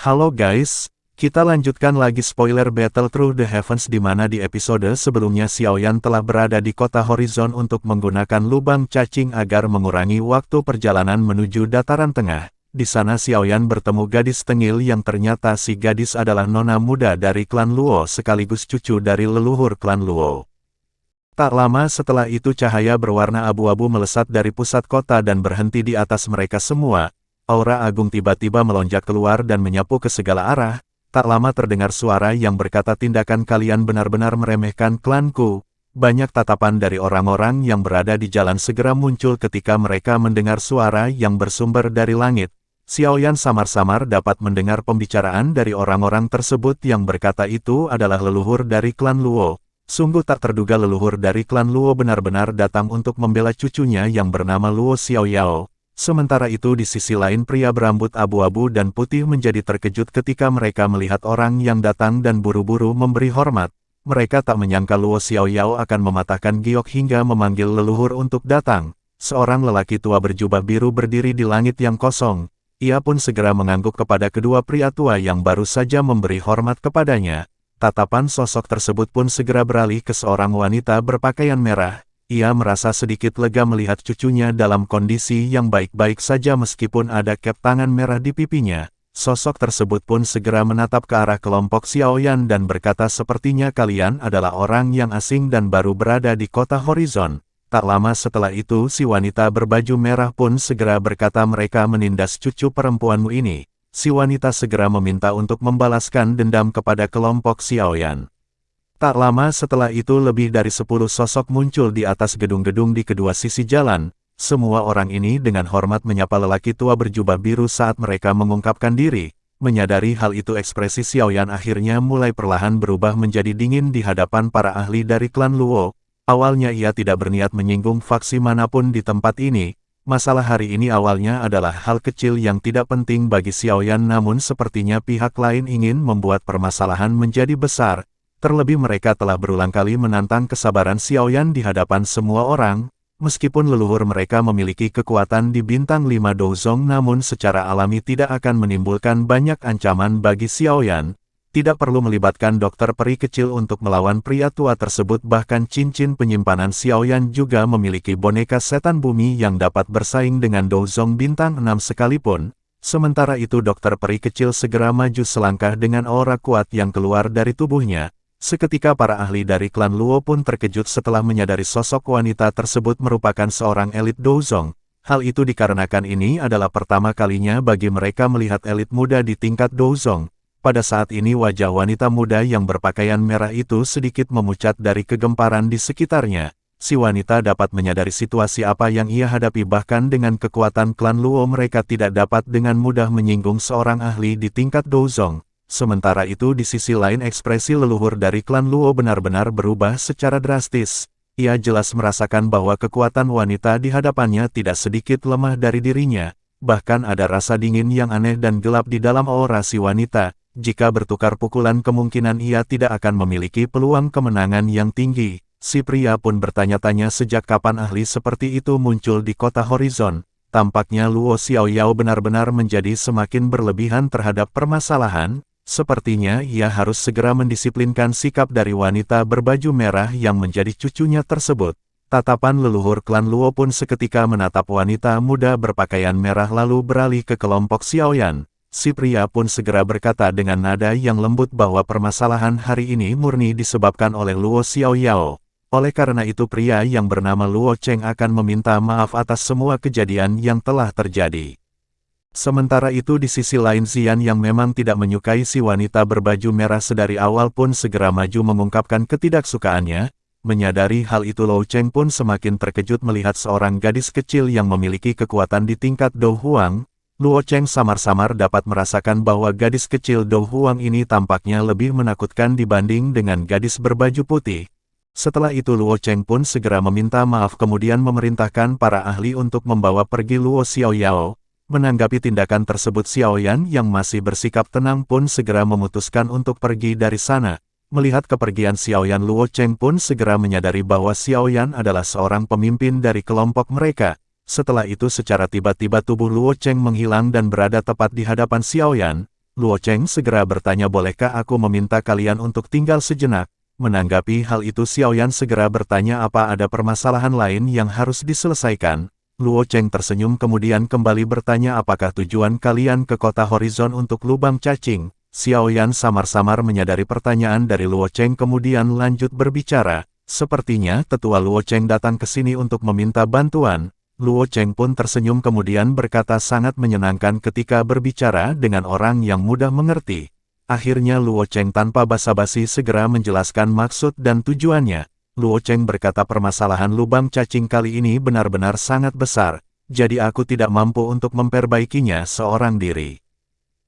Halo guys, kita lanjutkan lagi spoiler Battle Through the Heavens di mana di episode sebelumnya Xiaoyan telah berada di kota Horizon untuk menggunakan lubang cacing agar mengurangi waktu perjalanan menuju dataran tengah. Di sana Xiaoyan bertemu gadis tengil yang ternyata si gadis adalah nona muda dari klan Luo sekaligus cucu dari leluhur klan Luo. Tak lama setelah itu cahaya berwarna abu-abu melesat dari pusat kota dan berhenti di atas mereka semua. Aura agung tiba-tiba melonjak keluar dan menyapu ke segala arah. Tak lama terdengar suara yang berkata tindakan kalian benar-benar meremehkan klanku. Banyak tatapan dari orang-orang yang berada di jalan segera muncul ketika mereka mendengar suara yang bersumber dari langit. Xiaoyan samar-samar dapat mendengar pembicaraan dari orang-orang tersebut yang berkata itu adalah leluhur dari klan Luo. Sungguh tak terduga leluhur dari klan Luo benar-benar datang untuk membela cucunya yang bernama Luo Xiaoyao. Sementara itu di sisi lain pria berambut abu-abu dan putih menjadi terkejut ketika mereka melihat orang yang datang dan buru-buru memberi hormat. Mereka tak menyangka Luo Xiaoyao akan mematahkan giok hingga memanggil leluhur untuk datang. Seorang lelaki tua berjubah biru berdiri di langit yang kosong. Ia pun segera mengangguk kepada kedua pria tua yang baru saja memberi hormat kepadanya. Tatapan sosok tersebut pun segera beralih ke seorang wanita berpakaian merah. Ia merasa sedikit lega melihat cucunya dalam kondisi yang baik-baik saja meskipun ada cap tangan merah di pipinya. Sosok tersebut pun segera menatap ke arah kelompok Xiaoyan dan berkata sepertinya kalian adalah orang yang asing dan baru berada di kota Horizon. Tak lama setelah itu si wanita berbaju merah pun segera berkata mereka menindas cucu perempuanmu ini. Si wanita segera meminta untuk membalaskan dendam kepada kelompok Xiaoyan. Tak lama setelah itu lebih dari 10 sosok muncul di atas gedung-gedung di kedua sisi jalan. Semua orang ini dengan hormat menyapa lelaki tua berjubah biru saat mereka mengungkapkan diri. Menyadari hal itu ekspresi Xiaoyan akhirnya mulai perlahan berubah menjadi dingin di hadapan para ahli dari klan Luo. Awalnya ia tidak berniat menyinggung faksi manapun di tempat ini. Masalah hari ini awalnya adalah hal kecil yang tidak penting bagi Xiaoyan namun sepertinya pihak lain ingin membuat permasalahan menjadi besar. Terlebih mereka telah berulang kali menantang kesabaran Xiaoyan di hadapan semua orang. Meskipun leluhur mereka memiliki kekuatan di bintang 5 Douzong namun secara alami tidak akan menimbulkan banyak ancaman bagi Xiaoyan. Tidak perlu melibatkan dokter peri kecil untuk melawan pria tua tersebut bahkan cincin penyimpanan Xiaoyan juga memiliki boneka setan bumi yang dapat bersaing dengan Douzong bintang 6 sekalipun. Sementara itu dokter peri kecil segera maju selangkah dengan aura kuat yang keluar dari tubuhnya. Seketika para ahli dari klan Luo pun terkejut setelah menyadari sosok wanita tersebut merupakan seorang elit Douzong. Hal itu dikarenakan ini adalah pertama kalinya bagi mereka melihat elit muda di tingkat Douzong. Pada saat ini wajah wanita muda yang berpakaian merah itu sedikit memucat dari kegemparan di sekitarnya. Si wanita dapat menyadari situasi apa yang ia hadapi bahkan dengan kekuatan klan Luo mereka tidak dapat dengan mudah menyinggung seorang ahli di tingkat Douzong. Sementara itu di sisi lain ekspresi leluhur dari klan Luo benar-benar berubah secara drastis. Ia jelas merasakan bahwa kekuatan wanita di hadapannya tidak sedikit lemah dari dirinya. Bahkan ada rasa dingin yang aneh dan gelap di dalam aura si wanita. Jika bertukar pukulan kemungkinan ia tidak akan memiliki peluang kemenangan yang tinggi. Si pria pun bertanya-tanya sejak kapan ahli seperti itu muncul di kota Horizon. Tampaknya Luo Xiaoyao benar-benar menjadi semakin berlebihan terhadap permasalahan. Sepertinya ia harus segera mendisiplinkan sikap dari wanita berbaju merah yang menjadi cucunya tersebut. Tatapan leluhur klan Luo pun seketika menatap wanita muda berpakaian merah lalu beralih ke kelompok Xiaoyan. Si pria pun segera berkata dengan nada yang lembut bahwa permasalahan hari ini murni disebabkan oleh Luo Xiaoyao. Oleh karena itu pria yang bernama Luo Cheng akan meminta maaf atas semua kejadian yang telah terjadi. Sementara itu di sisi lain Xian yang memang tidak menyukai si wanita berbaju merah sedari awal pun segera maju mengungkapkan ketidaksukaannya. Menyadari hal itu Luo Cheng pun semakin terkejut melihat seorang gadis kecil yang memiliki kekuatan di tingkat Dou Huang. Luo Cheng samar-samar dapat merasakan bahwa gadis kecil Dou Huang ini tampaknya lebih menakutkan dibanding dengan gadis berbaju putih. Setelah itu Luo Cheng pun segera meminta maaf kemudian memerintahkan para ahli untuk membawa pergi Luo Xiaoyao. Menanggapi tindakan tersebut Xiaoyan yang masih bersikap tenang pun segera memutuskan untuk pergi dari sana. Melihat kepergian Xiaoyan Luo Cheng pun segera menyadari bahwa Xiaoyan adalah seorang pemimpin dari kelompok mereka. Setelah itu secara tiba-tiba tubuh Luo Cheng menghilang dan berada tepat di hadapan Xiaoyan. Luo Cheng segera bertanya bolehkah aku meminta kalian untuk tinggal sejenak. Menanggapi hal itu Xiaoyan segera bertanya apa ada permasalahan lain yang harus diselesaikan. Luo Cheng tersenyum kemudian kembali bertanya apakah tujuan kalian ke kota Horizon untuk lubang cacing. Xiaoyan samar-samar menyadari pertanyaan dari Luo Cheng kemudian lanjut berbicara. Sepertinya tetua Luo Cheng datang ke sini untuk meminta bantuan. Luo Cheng pun tersenyum kemudian berkata sangat menyenangkan ketika berbicara dengan orang yang mudah mengerti. Akhirnya Luo Cheng tanpa basa-basi segera menjelaskan maksud dan tujuannya. Luo Cheng berkata permasalahan lubang cacing kali ini benar-benar sangat besar, jadi aku tidak mampu untuk memperbaikinya seorang diri.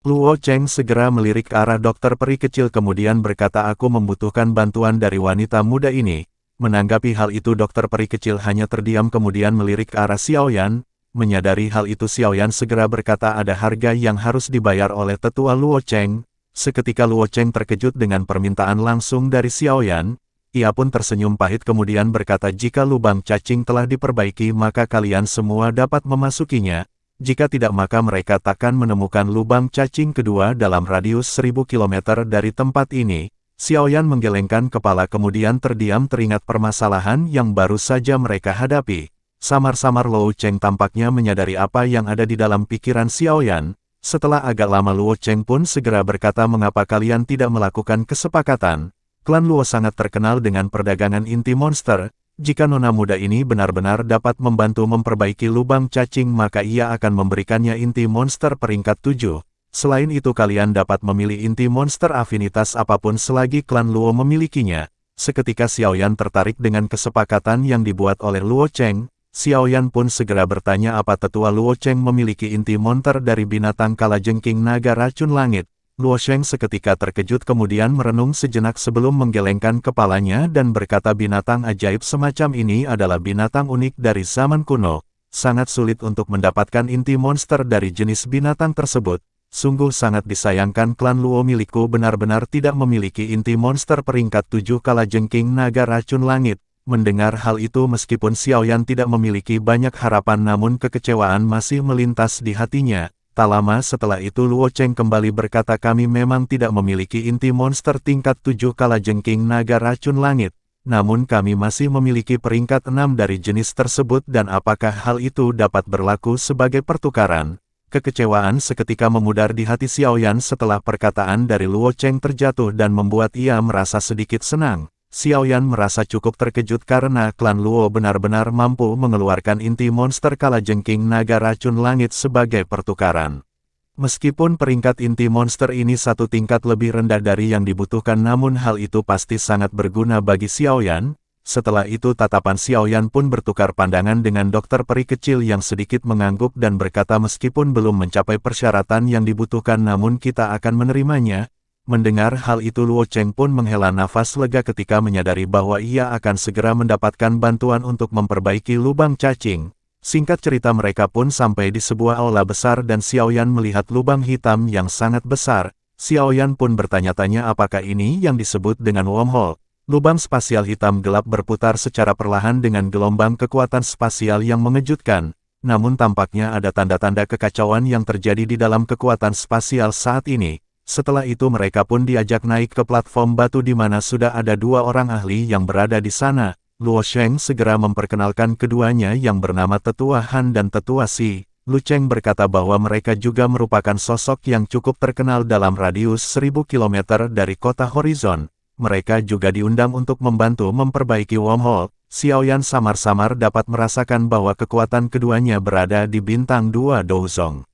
Luo Cheng segera melirik ke arah dokter peri kecil kemudian berkata aku membutuhkan bantuan dari wanita muda ini. Menanggapi hal itu dokter peri kecil hanya terdiam kemudian melirik ke arah Xiaoyan. Menyadari hal itu Xiaoyan segera berkata ada harga yang harus dibayar oleh tetua Luo Cheng. Seketika Luo Cheng terkejut dengan permintaan langsung dari Xiaoyan. Ia pun tersenyum pahit kemudian berkata jika lubang cacing telah diperbaiki maka kalian semua dapat memasukinya. Jika tidak maka mereka takkan menemukan lubang cacing kedua dalam radius 1000 km dari tempat ini. Xiaoyan menggelengkan kepala kemudian terdiam teringat permasalahan yang baru saja mereka hadapi. Samar-samar Luo Cheng tampaknya menyadari apa yang ada di dalam pikiran Xiaoyan. Setelah agak lama Luo Cheng pun segera berkata mengapa kalian tidak melakukan kesepakatan. Klan Luo sangat terkenal dengan perdagangan inti monster. Jika nona muda ini benar-benar dapat membantu memperbaiki lubang cacing maka ia akan memberikannya inti monster peringkat 7. Selain itu kalian dapat memilih inti monster afinitas apapun selagi klan Luo memilikinya. Seketika Xiaoyan tertarik dengan kesepakatan yang dibuat oleh Luo Cheng. Xiaoyan pun segera bertanya apa tetua Luo Cheng memiliki inti monster dari binatang kalajengking naga racun langit. Luo Cheng seketika terkejut kemudian merenung sejenak sebelum menggelengkan kepalanya dan berkata binatang ajaib semacam ini adalah binatang unik dari zaman kuno. Sangat sulit untuk mendapatkan inti monster dari jenis binatang tersebut. Sungguh sangat disayangkan klan Luo milikku benar-benar tidak memiliki inti monster peringkat 7 kalajengking naga racun langit. Mendengar hal itu meskipun Xiaoyan tidak memiliki banyak harapan namun kekecewaan masih melintas di hatinya. Tak lama setelah itu Luo Cheng kembali berkata kami memang tidak memiliki inti monster tingkat 7 kalajengking naga racun langit. Namun kami masih memiliki peringkat 6 dari jenis tersebut dan apakah hal itu dapat berlaku sebagai pertukaran? Kekecewaan seketika memudar di hati Xiaoyan setelah perkataan dari Luo Cheng terjatuh dan membuat ia merasa sedikit senang. Xiaoyan merasa cukup terkejut karena klan Luo benar-benar mampu mengeluarkan inti monster kalajengking naga racun langit sebagai pertukaran. Meskipun peringkat inti monster ini satu tingkat lebih rendah dari yang dibutuhkan namun hal itu pasti sangat berguna bagi Xiaoyan. Setelah itu tatapan Xiaoyan pun bertukar pandangan dengan dokter peri kecil yang sedikit mengangguk dan berkata meskipun belum mencapai persyaratan yang dibutuhkan namun kita akan menerimanya. Mendengar hal itu Luo Cheng pun menghela nafas lega ketika menyadari bahwa ia akan segera mendapatkan bantuan untuk memperbaiki lubang cacing. Singkat cerita mereka pun sampai di sebuah aula besar dan Xiaoyan melihat lubang hitam yang sangat besar. Xiaoyan pun bertanya-tanya apakah ini yang disebut dengan wormhole. Lubang spasial hitam gelap berputar secara perlahan dengan gelombang kekuatan spasial yang mengejutkan. Namun tampaknya ada tanda-tanda kekacauan yang terjadi di dalam kekuatan spasial saat ini. Setelah itu mereka pun diajak naik ke platform batu di mana sudah ada dua orang ahli yang berada di sana. Luo Cheng segera memperkenalkan keduanya yang bernama Tetua Han dan Tetua Si. Luo Cheng berkata bahwa mereka juga merupakan sosok yang cukup terkenal dalam radius 1000 km dari kota Horizon. Mereka juga diundang untuk membantu memperbaiki wormhole. Xiaoyan samar-samar dapat merasakan bahwa kekuatan keduanya berada di bintang 2 Douzong.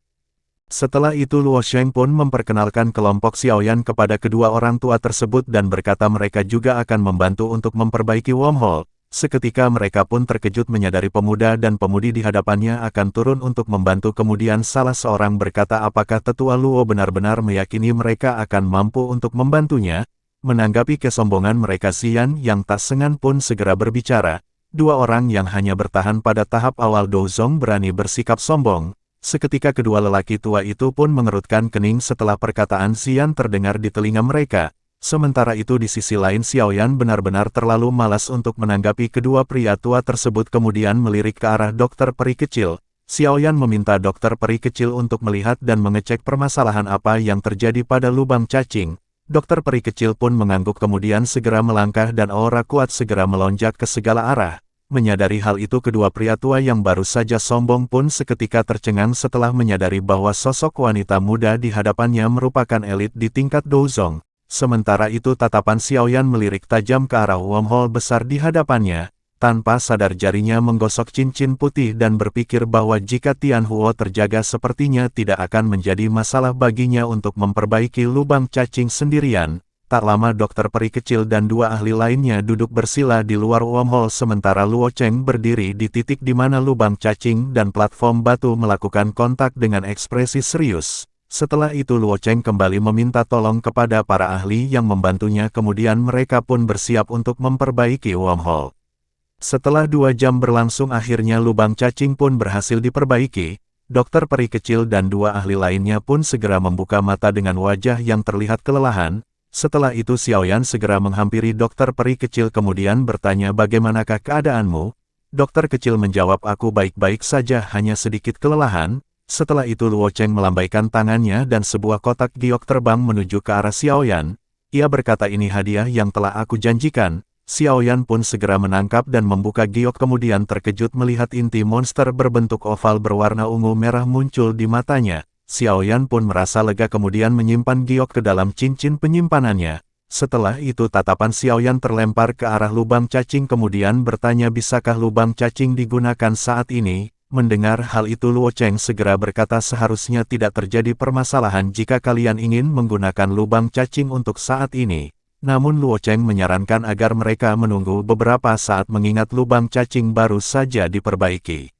Setelah itu Luo Cheng pun memperkenalkan kelompok Xiaoyan kepada kedua orang tua tersebut dan berkata mereka juga akan membantu untuk memperbaiki wormhole. Seketika mereka pun terkejut menyadari pemuda dan pemudi di hadapannya akan turun untuk membantu kemudian salah seorang berkata apakah Tetua Luo benar-benar meyakini mereka akan mampu untuk membantunya. Menanggapi kesombongan mereka Xian yang tak segan pun segera berbicara. Dua orang yang hanya bertahan pada tahap awal Douzong berani bersikap sombong. Seketika kedua lelaki tua itu pun mengerutkan kening setelah perkataan Xian terdengar di telinga mereka. Sementara itu di sisi lain Xiaoyan benar-benar terlalu malas untuk menanggapi kedua pria tua tersebut kemudian melirik ke arah dokter peri kecil. Xiaoyan meminta dokter peri kecil untuk melihat dan mengecek permasalahan apa yang terjadi pada lubang cacing. Dokter peri kecil pun mengangguk kemudian segera melangkah dan aura kuat segera melonjak ke segala arah. Menyadari hal itu kedua pria tua yang baru saja sombong pun seketika tercengang setelah menyadari bahwa sosok wanita muda di hadapannya merupakan elit di tingkat Douzong. Sementara itu tatapan Xiaoyan melirik tajam ke arah wormhole besar di hadapannya. Tanpa sadar jarinya menggosok cincin putih dan berpikir bahwa jika Tianhuo terjaga sepertinya tidak akan menjadi masalah baginya untuk memperbaiki lubang cacing sendirian. Tak lama dokter peri kecil dan dua ahli lainnya duduk bersila di luar wormhole sementara Luo Cheng berdiri di titik di mana lubang cacing dan platform batu melakukan kontak dengan ekspresi serius. Setelah itu Luo Cheng kembali meminta tolong kepada para ahli yang membantunya kemudian mereka pun bersiap untuk memperbaiki wormhole. Setelah 2 jam berlangsung akhirnya lubang cacing pun berhasil diperbaiki, dokter peri kecil dan dua ahli lainnya pun segera membuka mata dengan wajah yang terlihat kelelahan. Setelah itu Xiaoyan segera menghampiri dokter peri kecil kemudian bertanya bagaimanakah keadaanmu? Dokter kecil menjawab aku baik-baik saja hanya sedikit kelelahan. Setelah itu Luo Cheng melambaikan tangannya dan sebuah kotak giok terbang menuju ke arah Xiaoyan. Ia berkata ini hadiah yang telah aku janjikan. Xiaoyan pun segera menangkap dan membuka giok kemudian terkejut melihat inti monster berbentuk oval berwarna ungu merah muncul di matanya. Xiaoyan pun merasa lega kemudian menyimpan giok ke dalam cincin penyimpanannya. Setelah itu tatapan Xiaoyan terlempar ke arah lubang cacing kemudian bertanya bisakah lubang cacing digunakan saat ini? Mendengar hal itu Luo Cheng segera berkata seharusnya tidak terjadi permasalahan jika kalian ingin menggunakan lubang cacing untuk saat ini. Namun Luo Cheng menyarankan agar mereka menunggu beberapa saat mengingat lubang cacing baru saja diperbaiki.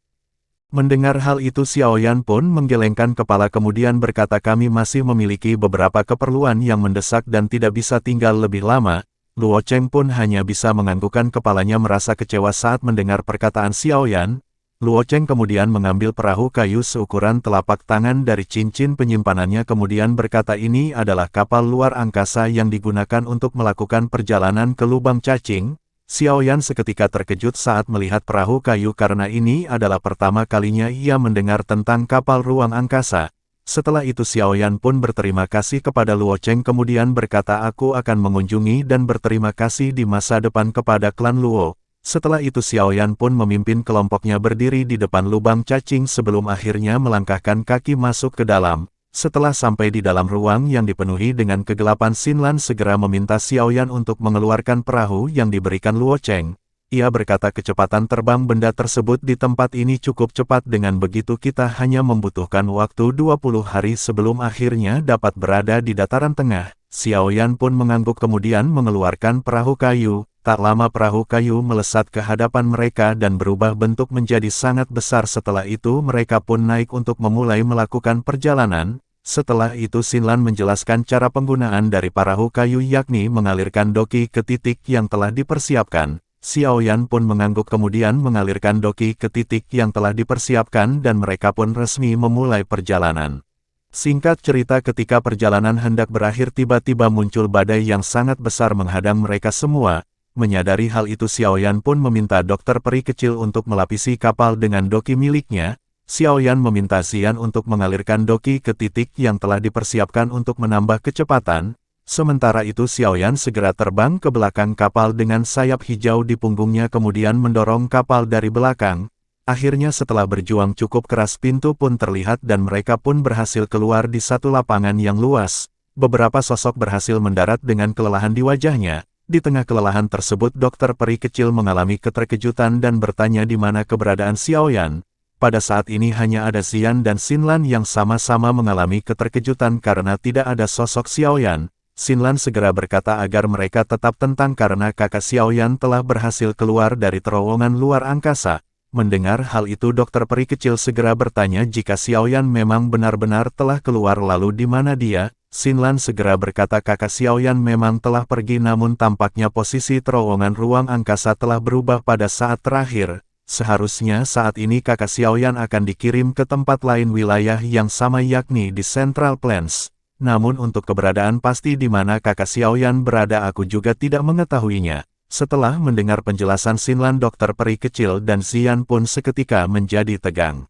Mendengar hal itu Xiaoyan pun menggelengkan kepala kemudian berkata kami masih memiliki beberapa keperluan yang mendesak dan tidak bisa tinggal lebih lama. Luo Cheng pun hanya bisa menganggukkan kepalanya merasa kecewa saat mendengar perkataan Xiaoyan. Luo Cheng kemudian mengambil perahu kayu seukuran telapak tangan dari cincin penyimpanannya kemudian berkata ini adalah kapal luar angkasa yang digunakan untuk melakukan perjalanan ke lubang cacing. Xiaoyan seketika terkejut saat melihat perahu kayu karena ini adalah pertama kalinya ia mendengar tentang kapal ruang angkasa. Setelah itu Xiaoyan pun berterima kasih kepada Luo Cheng kemudian berkata aku akan mengunjungi dan berterima kasih di masa depan kepada klan Luo. Setelah itu Xiaoyan pun memimpin kelompoknya berdiri di depan lubang cacing sebelum akhirnya melangkahkan kaki masuk ke dalam. Setelah sampai di dalam ruang yang dipenuhi dengan kegelapan Xinlan segera meminta Xiaoyan untuk mengeluarkan perahu yang diberikan Luo Cheng. Ia berkata kecepatan terbang benda tersebut di tempat ini cukup cepat dengan begitu kita hanya membutuhkan waktu 20 hari sebelum akhirnya dapat berada di dataran tengah. Xiaoyan pun mengangguk kemudian mengeluarkan perahu kayu. Tak lama perahu kayu melesat ke hadapan mereka dan berubah bentuk menjadi sangat besar setelah itu mereka pun naik untuk memulai melakukan perjalanan. Setelah itu Xinlan menjelaskan cara penggunaan dari perahu kayu yakni mengalirkan doki ke titik yang telah dipersiapkan. Xiaoyan pun mengangguk kemudian mengalirkan doki ke titik yang telah dipersiapkan dan mereka pun resmi memulai perjalanan. Singkat cerita ketika perjalanan hendak berakhir tiba-tiba muncul badai yang sangat besar menghadang mereka semua. Menyadari hal itu Xiaoyan pun meminta dokter peri kecil untuk melapisi kapal dengan doki miliknya. Xiaoyan meminta Xian untuk mengalirkan doki ke titik yang telah dipersiapkan untuk menambah kecepatan. Sementara itu Xiaoyan segera terbang ke belakang kapal dengan sayap hijau di punggungnya kemudian mendorong kapal dari belakang. Akhirnya setelah berjuang cukup keras pintu pun terlihat dan mereka pun berhasil keluar di satu lapangan yang luas. Beberapa sosok berhasil mendarat dengan kelelahan di wajahnya. Di tengah kelelahan tersebut dokter peri kecil mengalami keterkejutan dan bertanya di mana keberadaan Xiaoyan. Pada saat ini hanya ada Xian dan Xinlan yang sama-sama mengalami keterkejutan karena tidak ada sosok Xiaoyan. Xinlan segera berkata agar mereka tetap tenang karena kakak Xiaoyan telah berhasil keluar dari terowongan luar angkasa. Mendengar hal itu dokter peri kecil segera bertanya jika Xiaoyan memang benar-benar telah keluar lalu di mana dia. Xinlan segera berkata kakak Xiaoyan memang telah pergi namun tampaknya posisi terowongan ruang angkasa telah berubah pada saat terakhir. Seharusnya saat ini kakak Xiaoyan akan dikirim ke tempat lain wilayah yang sama yakni di Central Plains. Namun untuk keberadaan pasti di mana kakak Xiaoyan berada aku juga tidak mengetahuinya. Setelah mendengar penjelasan Xinlan dokter peri kecil dan Xian pun seketika menjadi tegang.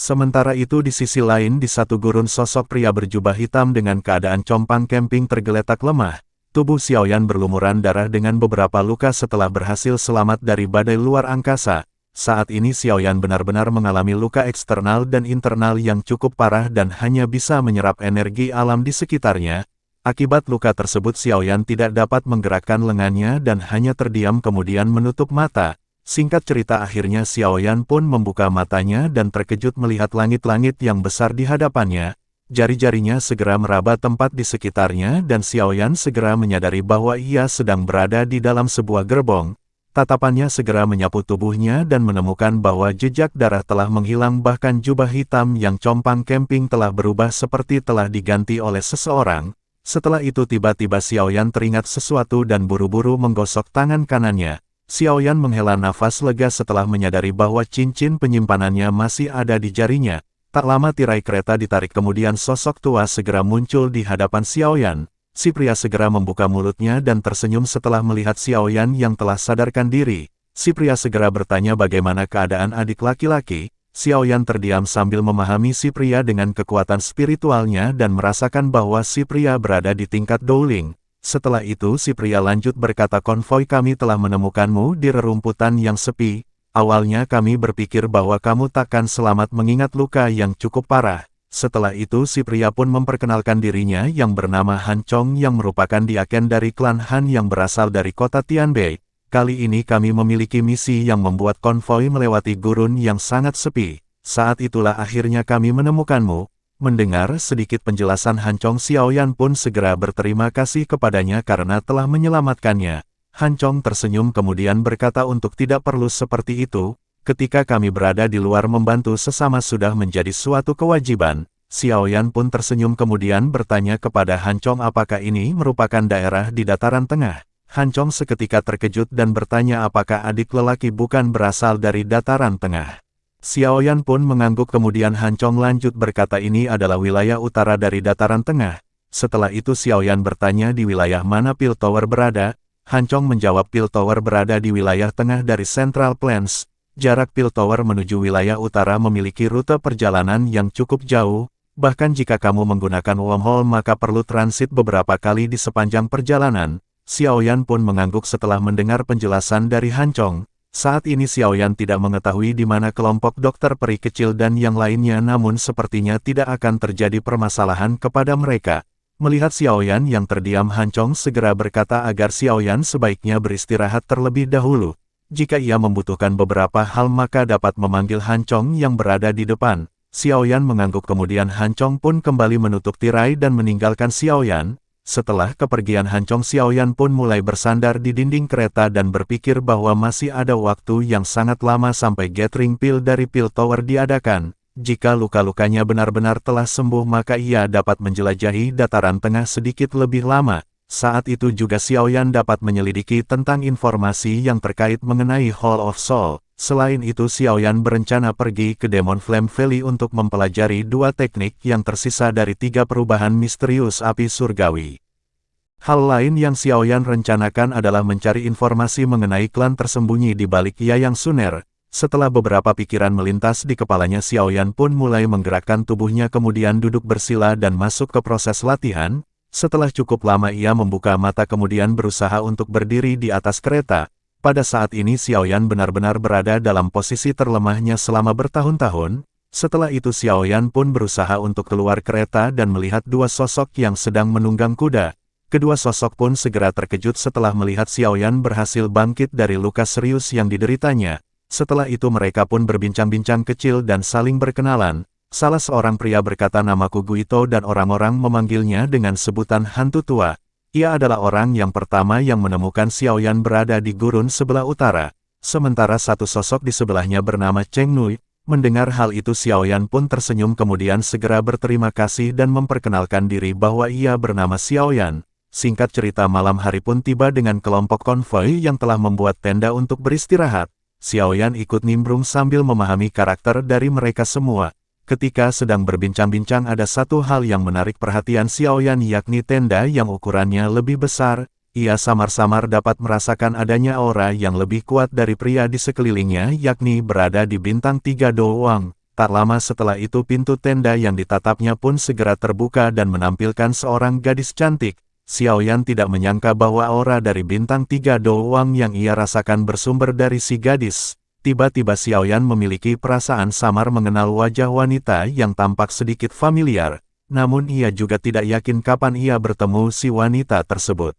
Sementara itu di sisi lain di satu gurun sosok pria berjubah hitam dengan keadaan compang camping tergeletak lemah. Tubuh Xiaoyan berlumuran darah dengan beberapa luka setelah berhasil selamat dari badai luar angkasa. Saat ini Xiaoyan benar-benar mengalami luka eksternal dan internal yang cukup parah dan hanya bisa menyerap energi alam di sekitarnya. Akibat luka tersebut Xiaoyan tidak dapat menggerakkan lengannya dan hanya terdiam kemudian menutup mata. Singkat cerita akhirnya Xiaoyan pun membuka matanya dan terkejut melihat langit-langit yang besar di hadapannya. Jari-jarinya segera meraba tempat di sekitarnya dan Xiaoyan segera menyadari bahwa ia sedang berada di dalam sebuah gerbong. Tatapannya segera menyapu tubuhnya dan menemukan bahwa jejak darah telah menghilang bahkan jubah hitam yang compang camping telah berubah seperti telah diganti oleh seseorang. Setelah itu tiba-tiba Xiaoyan teringat sesuatu dan buru-buru menggosok tangan kanannya. Xiaoyan menghela nafas lega setelah menyadari bahwa cincin penyimpanannya masih ada di jarinya. Tak lama tirai kereta ditarik kemudian sosok tua segera muncul di hadapan Xiaoyan. Si pria segera membuka mulutnya dan tersenyum setelah melihat Xiaoyan yang telah sadarkan diri. Si pria segera bertanya bagaimana keadaan adik laki-laki. Xiaoyan terdiam sambil memahami si pria dengan kekuatan spiritualnya dan merasakan bahwa si pria berada di tingkat Dowling. Setelah itu si pria lanjut berkata konvoi kami telah menemukanmu di rerumputan yang sepi. Awalnya kami berpikir bahwa kamu takkan selamat mengingat luka yang cukup parah. Setelah itu si pria pun memperkenalkan dirinya yang bernama Han Chong yang merupakan diaken dari klan Han yang berasal dari kota Tianbei. Kali ini kami memiliki misi yang membuat konvoi melewati gurun yang sangat sepi. Saat itulah akhirnya kami menemukanmu. Mendengar sedikit penjelasan Han Chong, Xiaoyan pun segera berterima kasih kepadanya karena telah menyelamatkannya. Han Chong tersenyum kemudian berkata untuk tidak perlu seperti itu, ketika kami berada di luar membantu sesama sudah menjadi suatu kewajiban. Xiaoyan pun tersenyum kemudian bertanya kepada Han Chong apakah ini merupakan daerah di dataran tengah. Han Chong seketika terkejut dan bertanya apakah adik lelaki bukan berasal dari dataran tengah. Xiaoyan pun mengangguk kemudian Han Chong lanjut berkata ini adalah wilayah utara dari dataran tengah. Setelah itu Xiaoyan bertanya di wilayah mana Pil Tower berada. Han Chong menjawab Pil Tower berada di wilayah tengah dari Central Plains. Jarak Pil Tower menuju wilayah utara memiliki rute perjalanan yang cukup jauh. Bahkan jika kamu menggunakan wormhole maka perlu transit beberapa kali di sepanjang perjalanan. Xiaoyan pun mengangguk setelah mendengar penjelasan dari Han Chong. Saat ini Xiaoyan tidak mengetahui di mana kelompok dokter peri kecil dan yang lainnya namun sepertinya tidak akan terjadi permasalahan kepada mereka. Melihat Xiaoyan yang terdiam Han Chong segera berkata agar Xiaoyan sebaiknya beristirahat terlebih dahulu. Jika ia membutuhkan beberapa hal maka dapat memanggil Han Chong yang berada di depan. Xiaoyan mengangguk kemudian Han Chong pun kembali menutup tirai dan meninggalkan Xiaoyan. Setelah kepergian Han Chong Xiaoyan pun mulai bersandar di dinding kereta dan berpikir bahwa masih ada waktu yang sangat lama sampai Gathering Pil dari Pil Tower diadakan. Jika luka-lukanya benar-benar telah sembuh maka ia dapat menjelajahi dataran tengah sedikit lebih lama. Saat itu juga Xiaoyan dapat menyelidiki tentang informasi yang terkait mengenai Hall of Soul. Selain itu Xiaoyan berencana pergi ke Demon Flame Valley untuk mempelajari dua teknik yang tersisa dari 3 perubahan misterius api surgawi. Hal lain yang Xiaoyan rencanakan adalah mencari informasi mengenai klan tersembunyi di balik Yayang Suner. Setelah beberapa pikiran melintas di kepalanya Xiaoyan pun mulai menggerakkan tubuhnya kemudian duduk bersila dan masuk ke proses latihan. Setelah cukup lama ia membuka mata kemudian berusaha untuk berdiri di atas kereta. Pada saat ini Xiaoyan benar-benar berada dalam posisi terlemahnya selama bertahun-tahun. Setelah itu Xiaoyan pun berusaha untuk keluar kereta dan melihat dua sosok yang sedang menunggang kuda. Kedua sosok pun segera terkejut setelah melihat Xiaoyan berhasil bangkit dari luka serius yang dideritanya. Setelah itu mereka pun berbincang-bincang kecil dan saling berkenalan. Salah seorang pria berkata namaku Guito dan orang-orang memanggilnya dengan sebutan hantu tua. Ia adalah orang yang pertama yang menemukan Xiaoyan berada di gurun sebelah utara. Sementara satu sosok di sebelahnya bernama Cheng Nui. Mendengar hal itu Xiaoyan pun tersenyum kemudian segera berterima kasih dan memperkenalkan diri bahwa ia bernama Xiaoyan. Singkat cerita malam hari pun tiba dengan kelompok konvoi yang telah membuat tenda untuk beristirahat. Xiaoyan ikut nimbrung sambil memahami karakter dari mereka semua. Ketika sedang berbincang-bincang ada satu hal yang menarik perhatian Xiaoyan yakni tenda yang ukurannya lebih besar. Ia samar-samar dapat merasakan adanya aura yang lebih kuat dari pria di sekelilingnya yakni berada di bintang 3 doang. Tak lama setelah itu pintu tenda yang ditatapnya pun segera terbuka dan menampilkan seorang gadis cantik. Xiaoyan tidak menyangka bahwa aura dari bintang 3 doang yang ia rasakan bersumber dari si gadis. Tiba-tiba Xiaoyan memiliki perasaan samar mengenal wajah wanita yang tampak sedikit familiar. Namun ia juga tidak yakin kapan ia bertemu si wanita tersebut.